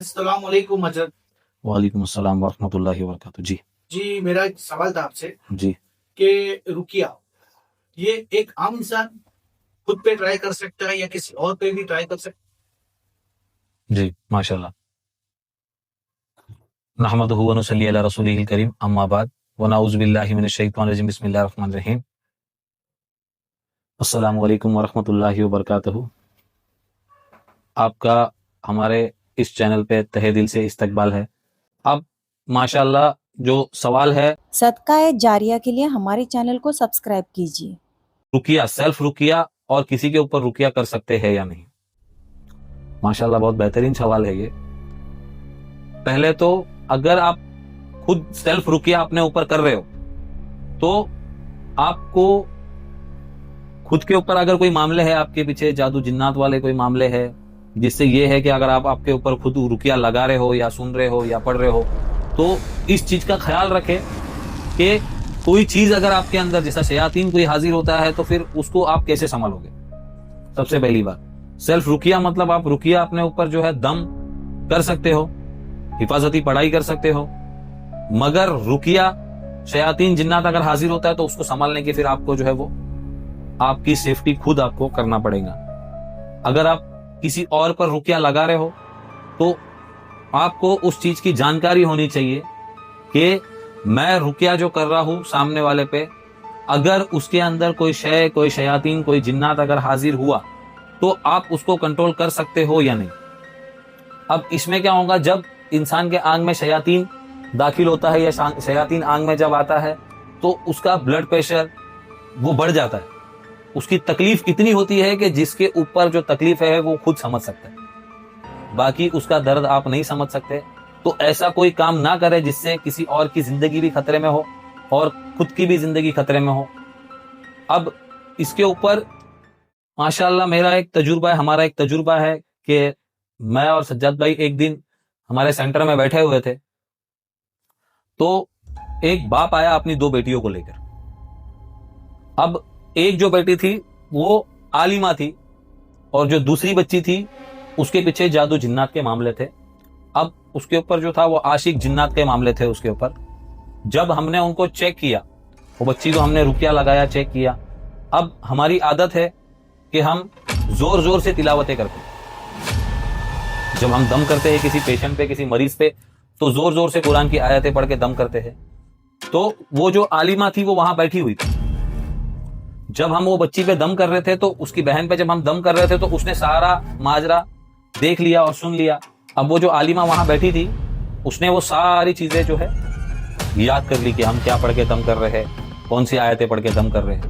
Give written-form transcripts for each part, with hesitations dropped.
अस्सलाम वालेकुम हजरत। वालेकुम अस्सलाम वरहमतुल्लाहि वबरकातुहू। जी जी, मेरा एक सवाल था आपसे जी कि रुकिया ये एक आम इंसान खुद पे ट्राई कर सकता है या किसी और पे भी ट्राई कर सकता जी माशाल्लाह। नहमदुहु व नुसल्ली अला रसूलिहिल करीम, अम्मा बाद, व नऊज़ु बिल्लाहि मिनश शैतानिर रजीम, बिस्मिल्लाहिर रहमानिर रहीम। अस्सलामु अलैकुम व रहमतुल्लाहि व बरकातुहू। आपका हमारे इस चैनल पे तहे दिल से इस्तकबाल है। अब माशाल्लाह जो सवाल है, सदका जारिया के लिए हमारे चैनल को सब्सक्राइब कीजिए। रुकिया, सेल्फ रुकिया और किसी के ऊपर रुकिया कर सकते हैं या नहीं। माशाल्लाह बहुत बेहतरीन सवाल है ये। पहले तो अगर आप खुद सेल्फ रुकिया अपने ऊपर कर रहे हो तो आपको खुद के ऊपर अगर कोई मामले है, आपके पीछे जादू जिन्नात वाले कोई मामले है, जिससे ये है कि अगर आप आपके ऊपर खुद रुकिया लगा रहे हो या सुन रहे हो या पढ़ रहे हो, तो इस चीज का ख्याल रखें कि कोई चीज अगर आपके अंदर, जैसा शयातीन कोई हाजिर होता है, तो फिर उसको आप कैसे संभालोगे। सबसे पहली बात, सेल्फ रुकिया मतलब आप रुकिया अपने ऊपर जो है दम कर सकते हो, हिफाजती पढ़ाई कर सकते हो, मगर रुकिया शयातीन जिन्नात अगर हाजिर होता है तो उसको संभालने की फिर आपको जो है वो आपकी सेफ्टी खुद आपको करना पड़ेगा। अगर आप किसी और पर रुकिया लगा रहे हो तो आपको उस चीज की जानकारी होनी चाहिए कि मैं रुकिया जो कर रहा हूं सामने वाले पे, अगर उसके अंदर कोई शय, कोई शयातीन, कोई जिन्नात अगर हाजिर हुआ तो आप उसको कंट्रोल कर सकते हो या नहीं। अब इसमें क्या होगा, जब इंसान के आंग में शयातीन दाखिल होता है या शयातीन आंग में जब आता है तो उसका ब्लड प्रेशर वो बढ़ जाता है। उसकी तकलीफ इतनी होती है कि जिसके ऊपर जो तकलीफ है वो खुद समझ सकता है, बाकी उसका दर्द आप नहीं समझ सकते। तो ऐसा कोई काम ना करे जिससे किसी और की जिंदगी भी खतरे में हो और खुद की भी जिंदगी खतरे में हो। अब इसके ऊपर माशाल्लाह मेरा एक तजुर्बा है, हमारा एक तजुर्बा है कि मैं और सज्जाद भाई एक दिन हमारे सेंटर में बैठे हुए थे, तो एक बाप आया अपनी दो बेटियों को लेकर। अब एक जो बेटी थी वो आलिमा थी और जो दूसरी बच्ची थी उसके पीछे जादू जिन्नात के मामले थे। अब उसके ऊपर जो था वो आशिक जिन्नात के मामले थे उसके ऊपर। जब हमने उनको चेक किया, वो बच्ची को हमने रुकिया लगाया, चेक किया। अब हमारी आदत है कि हम जोर जोर से तिलावतें करते हैं। जब हम दम करते हैं किसी पेशेंट पे, किसी मरीज पे, तो जोर जोर से कुरान की आयतें पढ़ के दम करते हैं। तो वो जो आलिमा थी वो वहां बैठी हुई थी। जब हम वो बच्ची पे दम कर रहे थे तो उसकी बहन पे जब हम दम कर रहे थे तो उसने सारा माजरा देख लिया और सुन लिया। अब वो जो आलिमा वहां बैठी थी उसने वो सारी चीजें जो है याद कर ली कि हम क्या पढ़ के दम कर रहे हैं, कौन सी आयतें पढ़ के दम कर रहे हैं।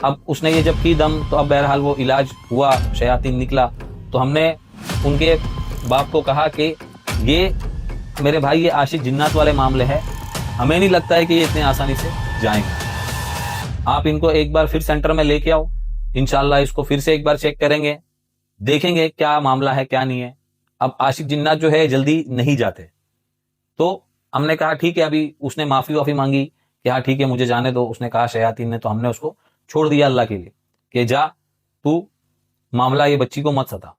अब उसने ये जब की दम, तो अब बहरहाल वो इलाज हुआ, शयातीन निकला। तो हमने उनके बाप को कहा कि ये मेरे भाई, ये आशिक जिन्नात वाले मामले हैं, हमें नहीं लगता है कि ये इतने आसानी से जाएंगे। आप इनको एक बार फिर सेंटर में लेके आओ, इंशाल्लाह इसको फिर से एक बार चेक करेंगे, देखेंगे क्या मामला है क्या नहीं है। अब आशिक जिन्नात जो है जल्दी नहीं जाते। तो हमने कहा ठीक है, अभी उसने माफी वाफी मांगी कि हाँ ठीक है मुझे जाने दो, उसने कहा शयातीन ने, तो हमने उसको छोड़ दिया अल्लाह के लिए कि जा तू, मामला ये बच्ची को मत सता।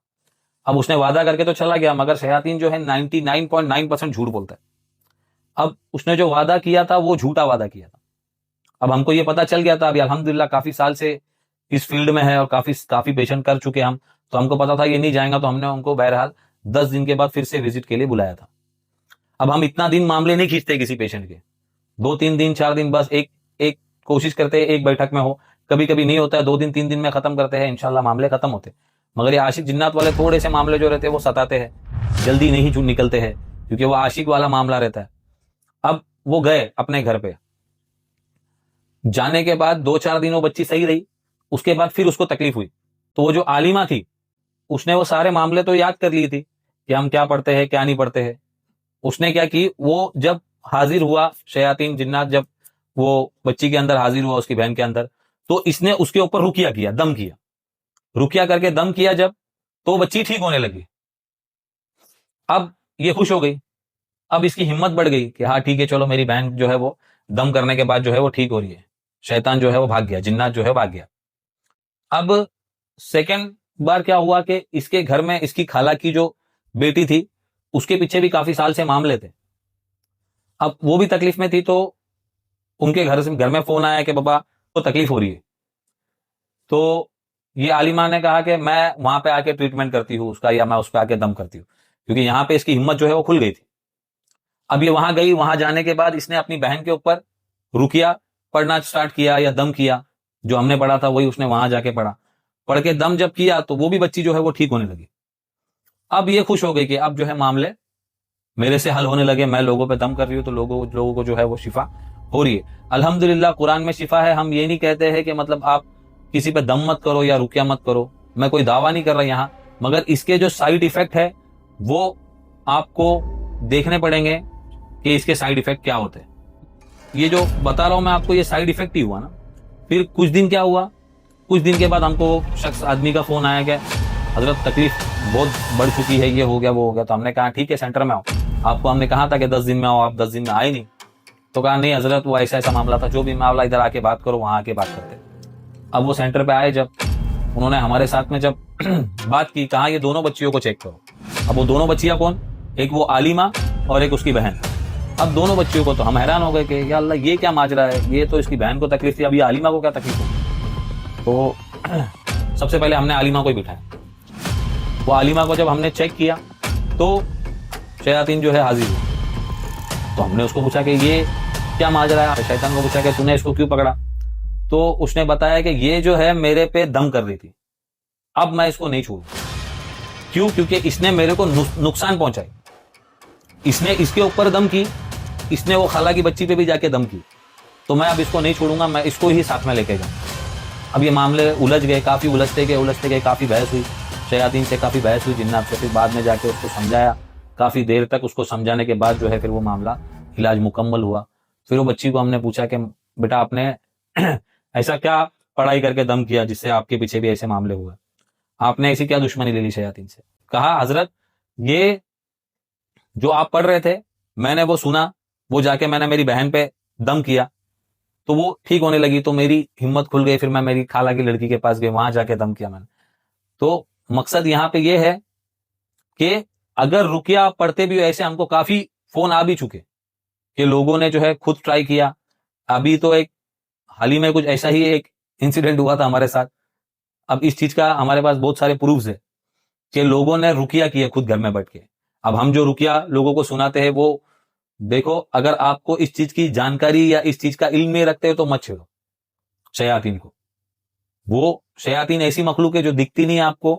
अब उसने वादा करके तो चला गया, मगर शयातीन जो है 99.9% झूठ बोलता है। अब उसने जो वादा किया था वो झूठा वादा किया था। अब हमको ये पता चल गया था, अभी अल्हम्दुलिल्लाह काफी साल से इस फील्ड में है और काफी पेशेंट कर चुके हम, तो हमको पता था ये नहीं जाएगा। तो हमने उनको बहरहाल 10 दिन के बाद फिर से विजिट के लिए बुलाया था। अब हम इतना दिन मामले नहीं खींचते किसी पेशेंट के, 2-3 दिन 4 दिन, बस एक एक कोशिश करते हैं एक बैठक में हो। कभी कभी नहीं होता है, 2 दिन 3 दिन में खत्म करते हैं, इंशाल्लाह मामले खत्म होते। मगर ये आशिक जिन्नात वाले थोड़े से मामले जो रहते हैं वो सताते हैं, जल्दी नहीं निकलते हैं, क्योंकि वो आशिक वाला मामला रहता है। अब वो गए अपने घर पे, जाने के बाद 2-4 दिन वो बच्ची सही रही, उसके बाद फिर उसको तकलीफ हुई। तो वो जो आलिमा थी उसने वो सारे मामले तो याद कर लिए थी कि हम क्या पढ़ते हैं क्या नहीं पढ़ते हैं। उसने क्या की, वो जब हाजिर हुआ शयातीन जिन्नात, जब वो बच्ची के अंदर हाजिर हुआ, उसकी बहन के अंदर, तो इसने उसके ऊपर रुकिया किया, दम किया। रुकिया करके दम किया जब, तो बच्ची ठीक होने लगी। अब ये खुश हो गई, अब इसकी हिम्मत बढ़ गई कि हाँ ठीक है चलो, मेरी बहन जो है वो दम करने के बाद जो है वो ठीक हो रही है, शैतान जो है वो भाग गया, जिन्नात जो है भाग गया। अब सेकंड बार क्या हुआ कि इसके घर में इसकी खाला की जो बेटी थी उसके पीछे भी काफी साल से मामले थे। अब वो भी तकलीफ में थी, तो उनके घर में फोन आया कि बाबा को तकलीफ हो रही है। तो ये आलिमा ने कहा कि मैं वहां पे आके ट्रीटमेंट करती हूँ उसका, या मैं उस पर आके दम करती हूँ, क्योंकि यहाँ पे इसकी हिम्मत जो है वो खुल गई थी। अब ये वहां गई, वहां जाने के बाद इसने अपनी बहन के ऊपर रुकिया पढ़ना स्टार्ट किया या दम किया। जो हमने पढ़ा था वही उसने वहां जाके पढ़ा। पढ़ के दम जब किया तो वो भी बच्ची जो है वो ठीक होने लगी। अब ये खुश हो गई कि अब जो है मामले मेरे से हल होने लगे, मैं लोगों पे दम कर रही हूँ तो लोगों को जो है वो शिफा हो रही है। अल्हम्दुलिल्लाह कुरान में शिफा है। हम ये नहीं कहते हैं कि मतलब आप किसी पे दम मत करो या रुकिया मत करो, मैं कोई दावा नहीं कर रहा यहाँ, मगर इसके जो साइड इफेक्ट है वो आपको देखने पड़ेंगे कि इसके साइड इफेक्ट क्या होते हैं। ये जो बता रहा हूं मैं आपको, ये साइड इफेक्ट ही हुआ ना। फिर कुछ दिन क्या हुआ, कुछ दिन के बाद हमको शख्स आदमी का फोन आया कि हजरत तकलीफ बहुत बढ़ चुकी है, ये हो गया वो हो गया। तो हमने कहा ठीक है सेंटर में आओ, आपको हमने कहा था कि 10 दिन में आओ, आप 10 दिन में आए नहीं। तो कहा नहीं हजरत वो ऐसा ऐसा मामला था, जो भी मामला इधर आके बात करो, वहां आके बात करते। अब वो सेंटर पे आए, जब उन्होंने हमारे साथ में जब बात की, कहा ये दोनों बच्चियों को चेक करो। अब वो दोनों बच्चियां कौन, एक वो आलिमा और एक उसकी बहन। अब दोनों बच्चियों को तो हम हैरान हो गए कि या अल्लाह ये क्या माजरा है, ये तो इसकी बहन को तकलीफ थी, अब ये आलिमा को क्या तकलीफ हो। तो सबसे पहले हमने आलिमा को ही बिठाया। वो आलिमा को जब हमने चेक किया तो शयातीन जो है हाजिर हुआ। तो हमने उसको पूछा कि ये क्या माजरा है, शैतान को पूछा कि तूने इसको क्यों पकड़ा। तो उसने बताया कि ये जो है मेरे पे दम कर रही थी, अब मैं इसको नहीं छोड़ूं। क्यों, क्योंकि इसने मेरे को नुकसान पहुंचाई। इसने इसके ऊपर दम की, इसने वो खाला की बच्ची पे भी जाके दम की, तो मैं अब इसको नहीं छोड़ूंगा, मैं इसको ही साथ में लेके जाऊं। अब ये मामले उलझ गए, काफी उलझते गए, काफी बहस हुई, शयातीन से काफी बहस हुई जिन्नात से। फिर बाद में जाके उसको समझाया, काफी देर तक उसको समझाने के बाद जो है फिर वो मामला इलाज मुकम्मल हुआ। फिर वो बच्ची को हमने पूछा कि बेटा आपने ऐसा क्या पढ़ाई करके दम किया जिससे आपके पीछे भी ऐसे मामले हुए, आपने ऐसी क्या दुश्मनी ले ली शयातीन से। कहा हजरत ये जो आप पढ़ रहे थे मैंने वो सुना, वो जाके मैंने मेरी बहन पे दम किया तो वो ठीक होने लगी, तो मेरी हिम्मत खुल गई। फिर मैं मेरी खाला की लड़की के पास गई, वहां जाके दम किया मैंने। तो मकसद यहां पे ये है कि अगर रुकिया पढ़ते भी ऐसे, हमको काफी फोन आ भी चुके कि लोगों ने जो है खुद ट्राई किया। अभी तो एक हाल ही में कुछ ऐसा ही एक इंसिडेंट हुआ था हमारे साथ। अब इस चीज का हमारे पास बहुत सारे प्रूफ्स है कि लोगों ने रुकिया किया खुद घर में बैठ के। अब हम जो रुकिया लोगों को सुनाते हैं वो देखो, अगर आपको इस चीज की जानकारी या इस चीज का इल्म नहीं रखते हो तो मत छेड़ो शयातीन को। वो शयातीन ऐसी मखलूक है जो दिखती नहीं है आपको,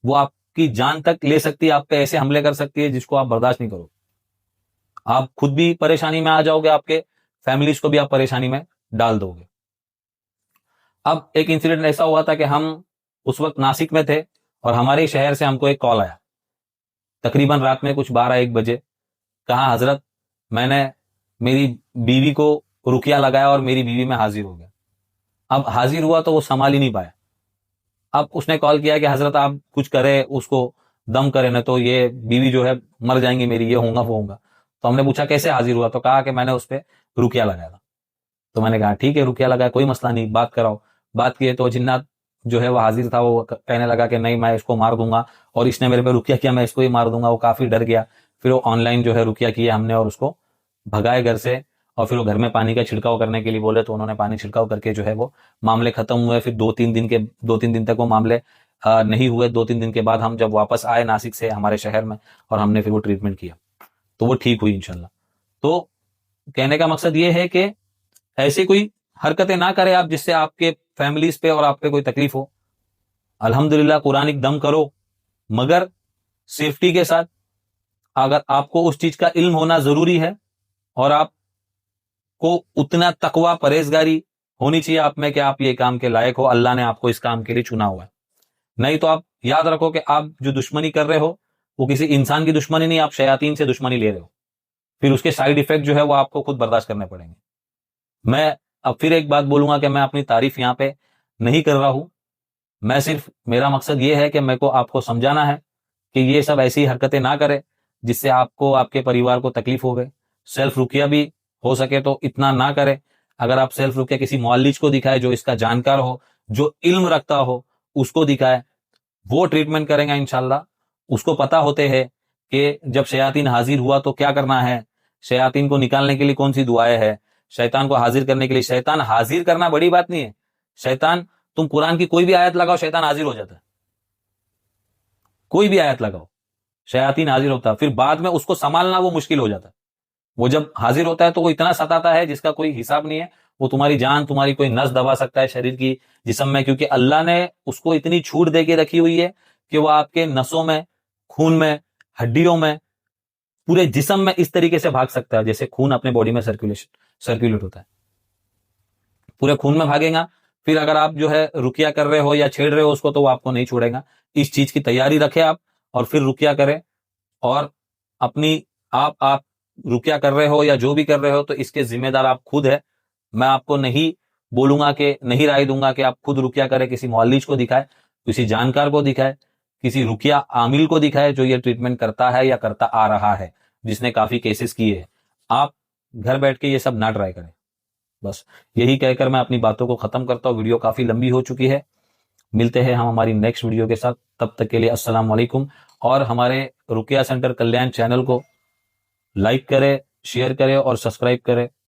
वो आपकी जान तक ले सकती है, आप पे ऐसे हमले कर सकती है जिसको आप बर्दाश्त नहीं करो। आप खुद भी परेशानी में आ जाओगे, आपके फैमिलीज को भी आप परेशानी में डाल दोगे। अब एक इंसिडेंट ऐसा हुआ था कि हम उस वक्त नासिक में थे और हमारे शहर से हमको एक कॉल आया तकरीबन रात में कुछ 12-1 बजे। कहा हजरत मैंने मेरी बीवी को रुकिया लगाया और मेरी बीवी में हाजिर हो गया। अब हाजिर हुआ तो वो संभाल ही नहीं पाया। अब उसने कॉल किया कि हजरत आप कुछ करे, उसको दम करे, ना तो ये बीवी जो है मर जाएंगी मेरी, ये होगा वो होगा। तो हमने पूछा कैसे हाजिर हुआ, तो कहा कि मैंने उस पर रुकिया लगाया था। तो मैंने कहा ठीक है रुकिया लगाया, कोई मसला नहीं, बात कराओ। बात किए तो जिन्नात जो है वो हाजिर था, वो कहने लगा कि नहीं मैं इसको मार दूंगा, और इसने मेरे पे रुकिया किया, मैं इसको ही मार दूंगा। वो काफी डर गया। फिर वो ऑनलाइन जो है रुकिया किया हमने और उसको भगाए घर से। और फिर वो घर में पानी का छिड़काव करने के लिए बोले तो उन्होंने पानी छिड़काव करके जो है वो मामले खत्म हुए। फिर 2-3 दिन तक वो मामले नहीं हुए। 2-3 दिन के बाद हम जब वापस आए नासिक से हमारे शहर में, और हमने फिर वो ट्रीटमेंट किया तो वो ठीक हुई इंशाल्लाह। तो कहने का मकसद ये है कि ऐसी कोई हरकतें ना करें आप जिससे आपके फैमिलीज पे और आप पे कोई तकलीफ हो। अल्हम्दुलिल्लाह कुरानिक दम करो, मगर सेफ्टी के साथ। अगर आपको उस चीज का इल्म होना जरूरी है और आपको उतना तकवा परहेजगारी होनी चाहिए आप में कि आप ये काम के लायक हो, अल्लाह ने आपको इस काम के लिए चुना हुआ है। नहीं तो आप याद रखो कि आप जो दुश्मनी कर रहे हो वो किसी इंसान की दुश्मनी नहीं, आप शयातीन से दुश्मनी ले रहे हो। फिर उसके साइड इफेक्ट जो है वो आपको खुद बर्दाश्त करने पड़ेंगे। मैं अब फिर एक बात बोलूंगा कि मैं अपनी तारीफ यहां पे नहीं कर रहा हूं। मैं सिर्फ, मेरा मकसद ये है कि मेरे को आपको समझाना है कि ये सब ऐसी हरकतें ना करें जिससे आपको, आपके परिवार को तकलीफ हो गए। सेल्फ रुकिया भी हो सके तो इतना ना करें। अगर आप सेल्फ रुकिया किसी मुअल्लिज को दिखाए जो इसका जानकार हो, जो इल्म रखता हो, उसको दिखाए, वो ट्रीटमेंट करेंगे इंशाल्लाह। उसको पता होते हैं कि जब शयातीन हाजिर हुआ तो क्या करना है, शयातीन को निकालने के लिए कौन सी दुआएं है, शैतान को हाजिर करने के लिए। शैतान हाजिर करना बड़ी बात नहीं है। शैतान, तुम कुरान की कोई भी आयत लगाओ, शैतान हाजिर हो जाता है। कोई भी आयत लगाओ, शयातीन हाजिर होता है। फिर बाद में उसको संभालना वो मुश्किल हो जाता है। वो जब हाजिर होता है तो वो इतना सताता है जिसका कोई हिसाब नहीं है। वो तुम्हारी जान, तुम्हारी कोई नस दबा सकता है शरीर की, जिस्म में, क्योंकि अल्लाह ने उसको इतनी छूट दे के रखी हुई है कि वो आपके नसों में, खून में, हड्डियों में, पूरे जिस्म में इस तरीके से भाग सकता है जैसे खून अपने बॉडी में सर्कुलेट होता है। पूरे खून में भागेगा। फिर अगर आप जो है रुकिया कर रहे हो या छेड़ रहे हो उसको, तो वो आपको नहीं छोड़ेगा। इस चीज की तैयारी रखें आप, और फिर रुकिया करें। और अपनी आप रुकिया कर रहे हो या जो भी कर रहे हो, तो इसके जिम्मेदार आप खुद है। मैं आपको नहीं बोलूंगा कि, नहीं राय दूंगा कि आप खुद रुकिया करें। किसी मुअल्लिज को दिखाए, किसी जानकार को दिखाए, किसी रुकिया आमिल को दिखाए जो ये ट्रीटमेंट करता है या करता आ रहा है, जिसने काफी केसेस किए हैं। आप घर बैठ के ये सब ना ट्राई करें। बस यही कहकर मैं अपनी बातों को खत्म करता हूं। वीडियो काफी लंबी हो चुकी है। मिलते हैं हम हमारी नेक्स्ट वीडियो के साथ। तब तक के लिए अस्सलाम वालेकुम। और हमारे रुकिया सेंटर कल्याण चैनल को लाइक करें, शेयर करें और सब्सक्राइब करें।